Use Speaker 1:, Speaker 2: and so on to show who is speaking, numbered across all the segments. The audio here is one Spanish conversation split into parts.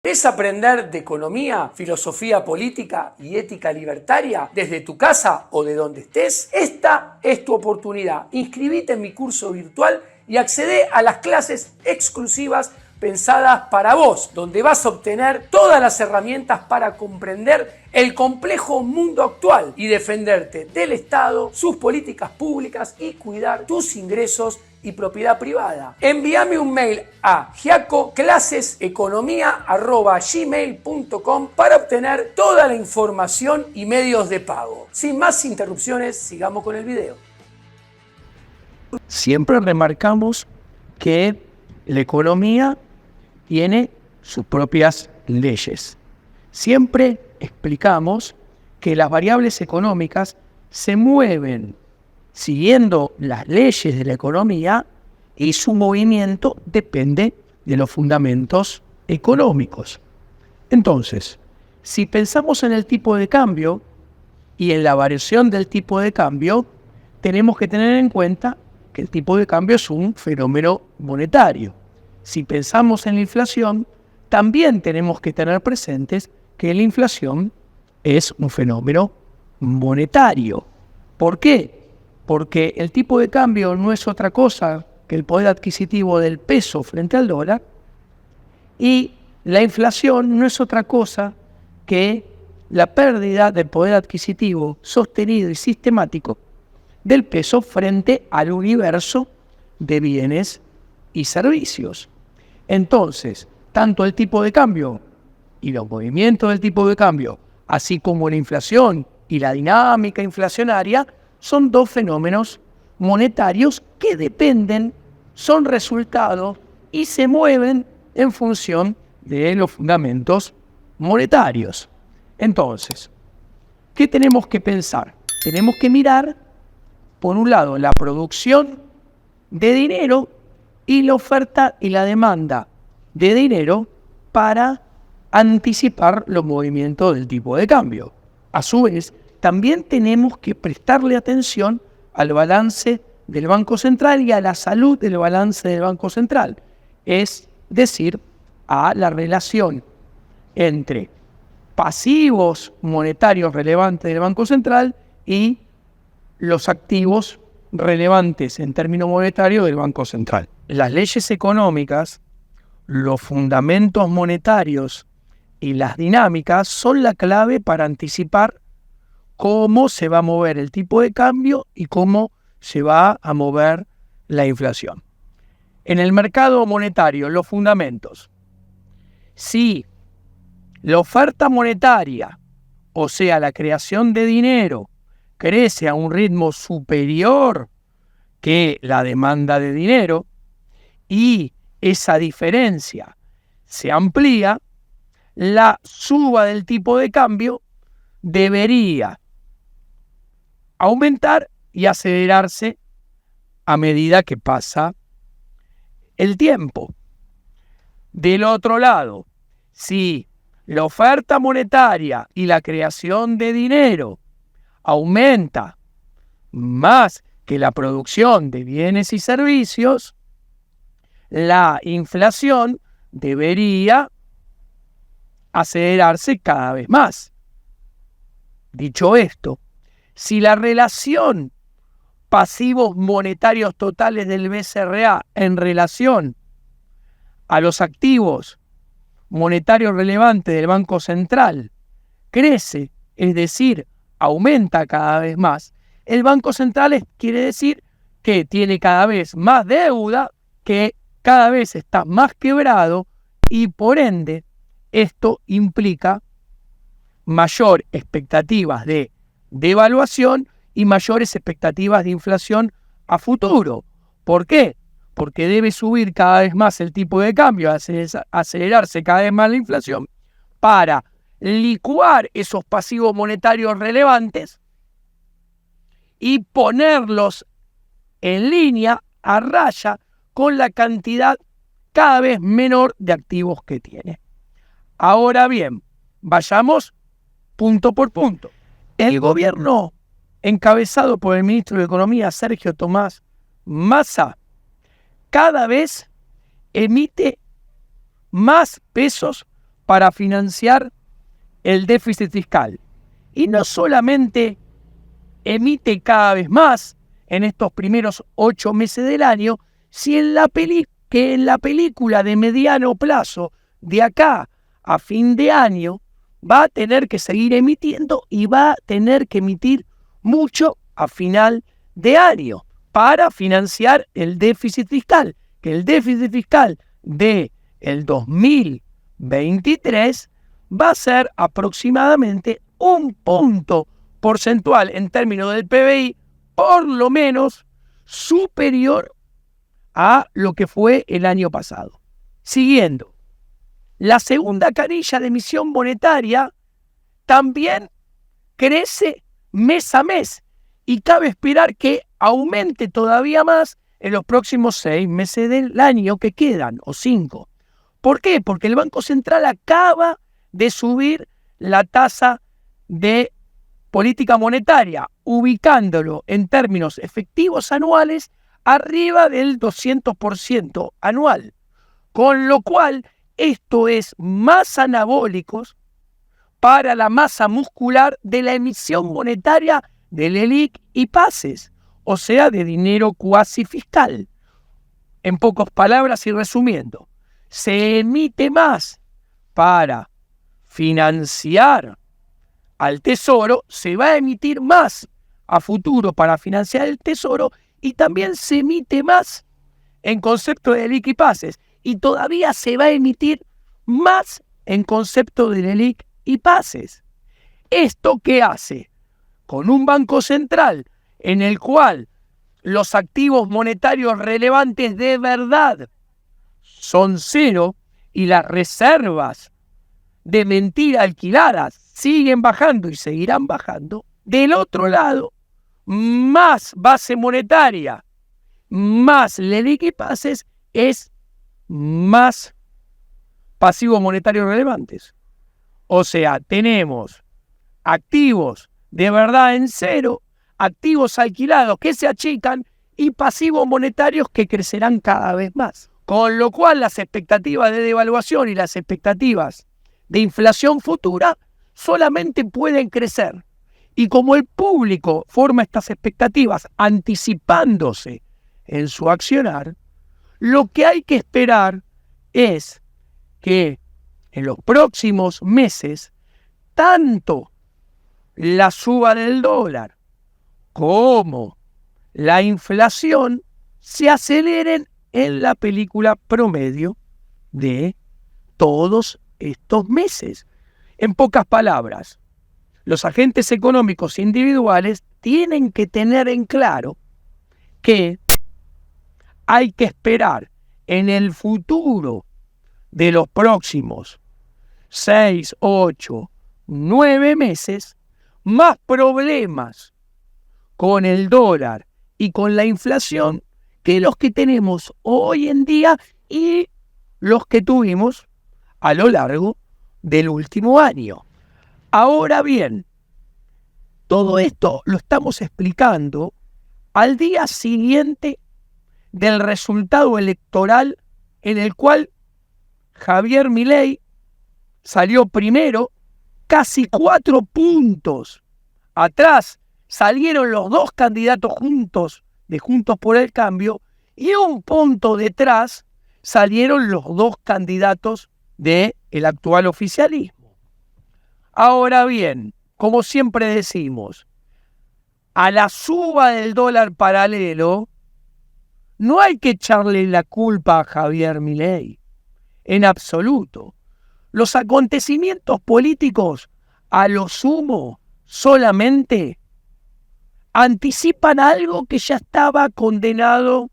Speaker 1: ¿Querés aprender de economía, filosofía política y ética libertaria desde tu casa o de donde estés? Esta es tu oportunidad. Inscribite en mi curso virtual y accede a las clases exclusivas pensadas para vos, donde vas a obtener todas las herramientas para comprender el complejo mundo actual y defenderte del Estado, sus políticas públicas y cuidar tus ingresos y propiedad privada. Envíame un mail a giacoclaseseconomia@gmail.com para obtener toda la información y medios de pago. Sin más interrupciones, sigamos con el video.
Speaker 2: Siempre remarcamos que la economía tiene sus propias leyes. Siempre explicamos que las variables económicas se mueven siguiendo las leyes de la economía y su movimiento depende de los fundamentos económicos. Entonces, si pensamos en el tipo de cambio y en la variación del tipo de cambio, tenemos que tener en cuenta que el tipo de cambio es un fenómeno monetario. Si pensamos en la inflación, también tenemos que tener presentes que la inflación es un fenómeno monetario. ¿Por qué? Porque el tipo de cambio no es otra cosa que el poder adquisitivo del peso frente al dólar y la inflación no es otra cosa que la pérdida del poder adquisitivo sostenido y sistemático del peso frente al universo de bienes y servicios. Entonces, tanto el tipo de cambio y los movimientos del tipo de cambio, así como la inflación y la dinámica inflacionaria, son dos fenómenos monetarios que dependen, son resultado y se mueven en función de los fundamentos monetarios. Entonces, ¿qué tenemos que pensar? Tenemos que mirar, por un lado, la producción de dinero y la oferta y la demanda de dinero para anticipar los movimientos del tipo de cambio. A su vez, también tenemos que prestarle atención al balance del Banco Central y a la salud del balance del Banco Central, es decir, a la relación entre pasivos monetarios relevantes del Banco Central y los activos relevantes en términos monetarios del Banco Central. Las leyes económicas, los fundamentos monetarios y las dinámicas son la clave para anticipar cómo se va a mover el tipo de cambio y cómo se va a mover la inflación. En el mercado monetario, los fundamentos. Si la oferta monetaria, o sea, la creación de dinero, crece a un ritmo superior que la demanda de dinero y esa diferencia se amplía, la suba del tipo de cambio debería aumentar y acelerarse a medida que pasa el tiempo. Del otro lado, si la oferta monetaria y la creación de dinero aumenta más que la producción de bienes y servicios, la inflación debería acelerarse cada vez más. Dicho esto, si la relación pasivos monetarios totales del BCRA en relación a los activos monetarios relevantes del Banco Central crece, es decir, aumenta cada vez más, el Banco Central quiere decir que tiene cada vez más deuda, que cada vez está más quebrado y por ende esto implica mayor expectativas de devaluación y mayores expectativas de inflación a futuro. ¿Por qué? Porque debe subir cada vez más el tipo de cambio, acelerarse cada vez más la inflación para licuar esos pasivos monetarios relevantes y ponerlos en línea, a raya, con la cantidad cada vez menor de activos que tiene. Ahora bien, vayamos punto por punto. El gobierno, encabezado por el ministro de Economía, Sergio Tomás Massa, cada vez emite más pesos para financiar el déficit fiscal. Y no solamente emite cada vez más en estos primeros 8 meses del año, sino que en la película de mediano plazo, de acá a fin de año, va a tener que seguir emitiendo y va a tener que emitir mucho a final de año para financiar el déficit fiscal, que el déficit fiscal del 2023 va a ser aproximadamente 1 punto porcentual en términos del PBI, por lo menos superior a lo que fue el año pasado. Siguiendo, la segunda canilla de emisión monetaria también crece mes a mes y cabe esperar que aumente todavía más en los próximos 6 meses del año que quedan, o 5. ¿Por qué? Porque el Banco Central acaba de subir la tasa de política monetaria, ubicándolo en términos efectivos anuales arriba del 200% anual. Con lo cual, esto es más anabólicos para la masa muscular de la emisión monetaria del LELIQ y PASES, o sea, de dinero cuasi fiscal. En pocas palabras y resumiendo, se emite más para financiar al Tesoro, se va a emitir más a futuro para financiar el Tesoro y también se emite más en concepto de LELIQ y PASES y todavía se va a emitir más en concepto de LELIQ y PASES. ¿Esto qué hace? Con un banco central en el cual los activos monetarios relevantes de verdad son 0 y las reservas de mentira alquiladas siguen bajando y seguirán bajando. Del otro lado, más base monetaria, más LELIQ y PASES es más pasivos monetarios relevantes. O sea, tenemos activos de verdad en 0, activos alquilados que se achican y pasivos monetarios que crecerán cada vez más. Con lo cual las expectativas de devaluación y las expectativas de inflación futura solamente pueden crecer. Y como el público forma estas expectativas anticipándose en su accionar, lo que hay que esperar es que en los próximos meses tanto la suba del dólar como la inflación se aceleren en la película promedio de todos estos meses. En pocas palabras, los agentes económicos individuales tienen que tener en claro que hay que esperar en el futuro de los próximos 6, 8, 9 meses más problemas con el dólar y con la inflación que los que tenemos hoy en día y los que tuvimos a lo largo del último año. Ahora bien, todo esto lo estamos explicando al día siguiente del resultado electoral en el cual Javier Milei salió primero, casi 4 puntos atrás salieron los 2 candidatos juntos de Juntos por el Cambio y 1 punto detrás salieron los 2 candidatos del actual oficialismo. Ahora bien, como siempre decimos, a la suba del dólar paralelo no hay que echarle la culpa a Javier Milei, en absoluto. Los acontecimientos políticos, a lo sumo, solamente anticipan algo que ya estaba condenado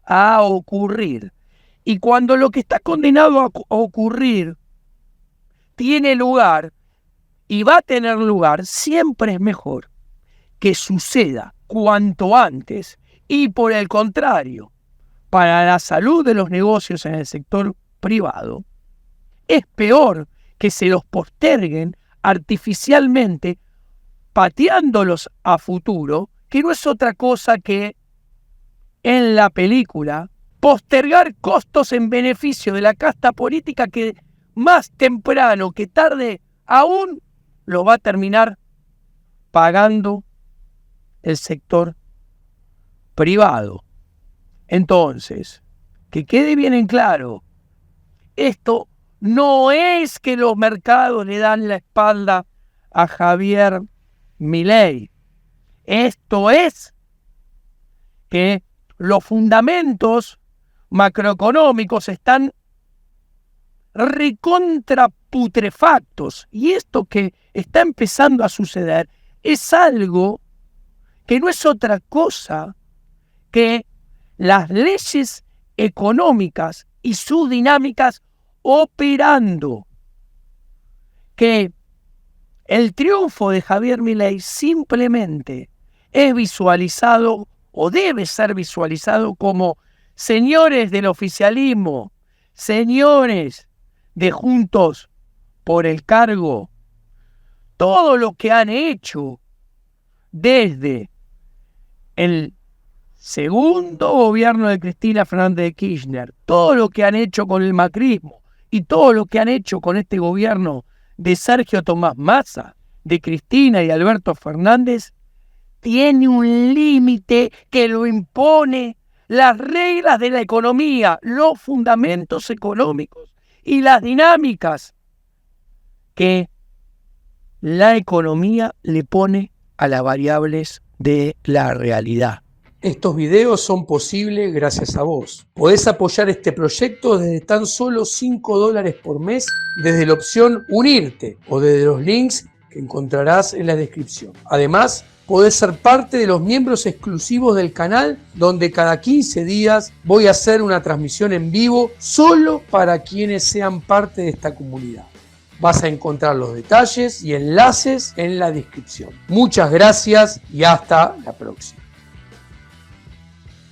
Speaker 2: a ocurrir. Y cuando lo que está condenado a ocurrir tiene lugar y va a tener lugar, siempre es mejor que suceda cuanto antes. Y por el contrario, para la salud de los negocios en el sector privado, es peor que se los posterguen artificialmente, pateándolos a futuro, que no es otra cosa que, en la película, postergar costos en beneficio de la casta política que más temprano que tarde, aún lo va a terminar pagando el sector privado. Entonces, que quede bien en claro, esto no es que los mercados le dan la espalda a Javier Milei. Esto es que los fundamentos macroeconómicos están recontra putrefactos. Y esto que está empezando a suceder es algo que no es otra cosa que las leyes económicas y sus dinámicas operando. Que el triunfo de Javier Milei simplemente es visualizado o debe ser visualizado como: señores del oficialismo, señores de Juntos por el Cargo, todo lo que han hecho desde el segundo gobierno de Cristina Fernández de Kirchner, todo lo que han hecho con el macrismo y todo lo que han hecho con este gobierno de Sergio Tomás Massa, de Cristina y Alberto Fernández, tiene un límite que lo impone las reglas de la economía, los fundamentos económicos y las dinámicas que la economía le pone a las variables de la realidad.
Speaker 1: Estos videos son posibles gracias a vos. Podés apoyar este proyecto desde tan solo $5 por mes desde la opción Unirte o desde los links que encontrarás en la descripción. Además, podés ser parte de los miembros exclusivos del canal, donde cada 15 días voy a hacer una transmisión en vivo solo para quienes sean parte de esta comunidad. Vas a encontrar los detalles y enlaces en la descripción. Muchas gracias y hasta la próxima.